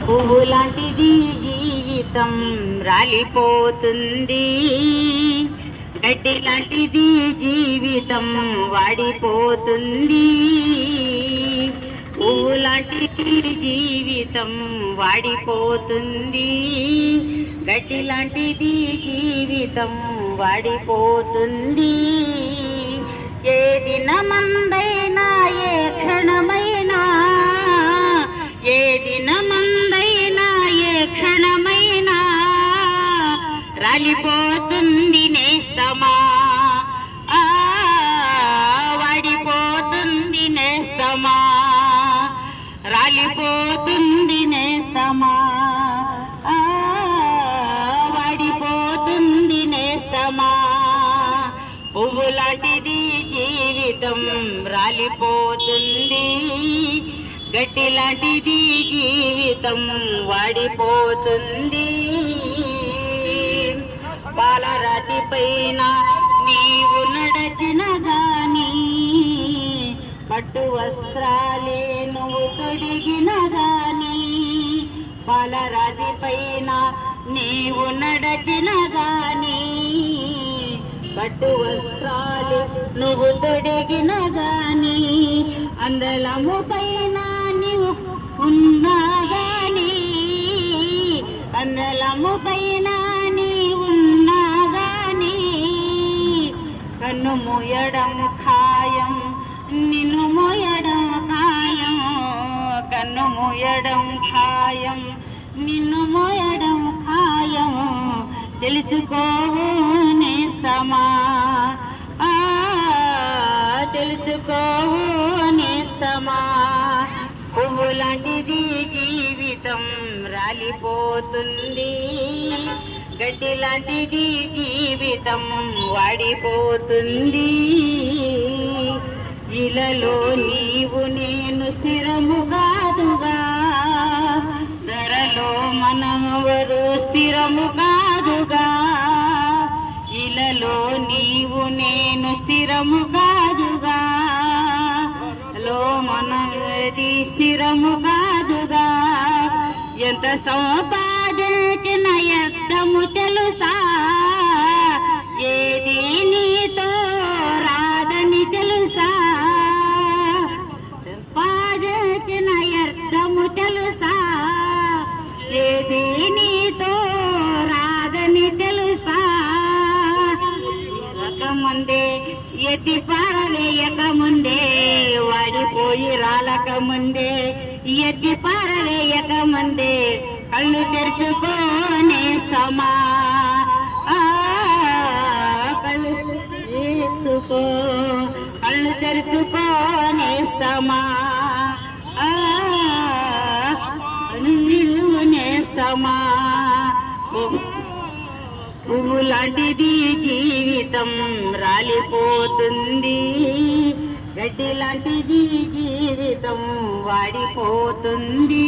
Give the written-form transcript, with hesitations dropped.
పువ్వు లాంటిది జీవితం రాలిపోతుంది, గడ్డి లాంటిది జీవితం వాడిపోతుంది. పువ్వు లాంటిది జీవితం వాడిపోతుంది, గడ్డి లాంటిది జీవితం వాడిపోతుంది. ఏ దినమందైనా ఏ క్షణమైనా, ఏ దినమందైనా ఏ క్షణమైనా రాలిపోతుంది నేస్తమా, వాడిపోతుంది నేస్తమా, రాలిపోతుంది నేస్తమా, వాడిపోతుంది నేస్తమా. పువ్వు లాంటిది జీవితం రాలిపోతుంది, గడ్డి లాంటిది జీవితం వాడిపోతుంది. పాలరాతి పైన నీవు నడచిన గాని, పట్టు వస్త్రాలే నువ్వు తొడిగిన గాని, పాలరాతి పైన నీవు నడచిన గాని, పట్టు వస్త్రాలు నువ్వు తొడిగిన గాని, అందలము పైన నీవు ఉన్నా గాని, అందలము పైన నీవున్నా గాని, కన్ను మోయడం ఖాయం నిన్ను మోయడం ఖాయం, కన్ను మోయడం ఖాయం నిన్ను మోయడం ఖాయం. తెలుసుకోవు నేస్తమా, తెలుసుకోవు నేస్తమా. పువ్వు లాంటిది జీవితం రాలిపోతుంది, గడ్డి లాంటిది జీవితం వాడిపోతుంది. ఇలలో నీవు నేను స్థిరము కాదుగా, ధరలో మనమెవరు స్థిరము కాదుగా. ఇలలో నీవు నేను స్థిరము కాదుగా, లో మనది స్థిరము కాదుగా. ఎంత సంపాదించిన అర్థము తెలుసా, ఏది నీతో రాదని తెలుసా. సంపాదించిన అర్థము తెలుసా, ఏది నీతో రాదని తెలుసా. ముందే ఎత్తి పారవేయక ముందే, వాడిపోయి రాలక ముందే, ఎత్తి పారవేయక ముందే కళ్ళు తెరుచుకోనేస్తమా, కళ్ళు తెరుచుకో, కళ్ళు తెరుచుకోనేస్తమా, నేస్తమా. పువ్వు లాంటిది జీవితం రాలిపోతుంది, గడ్డి లాంటిది జీవితం వాడిపోతుంది.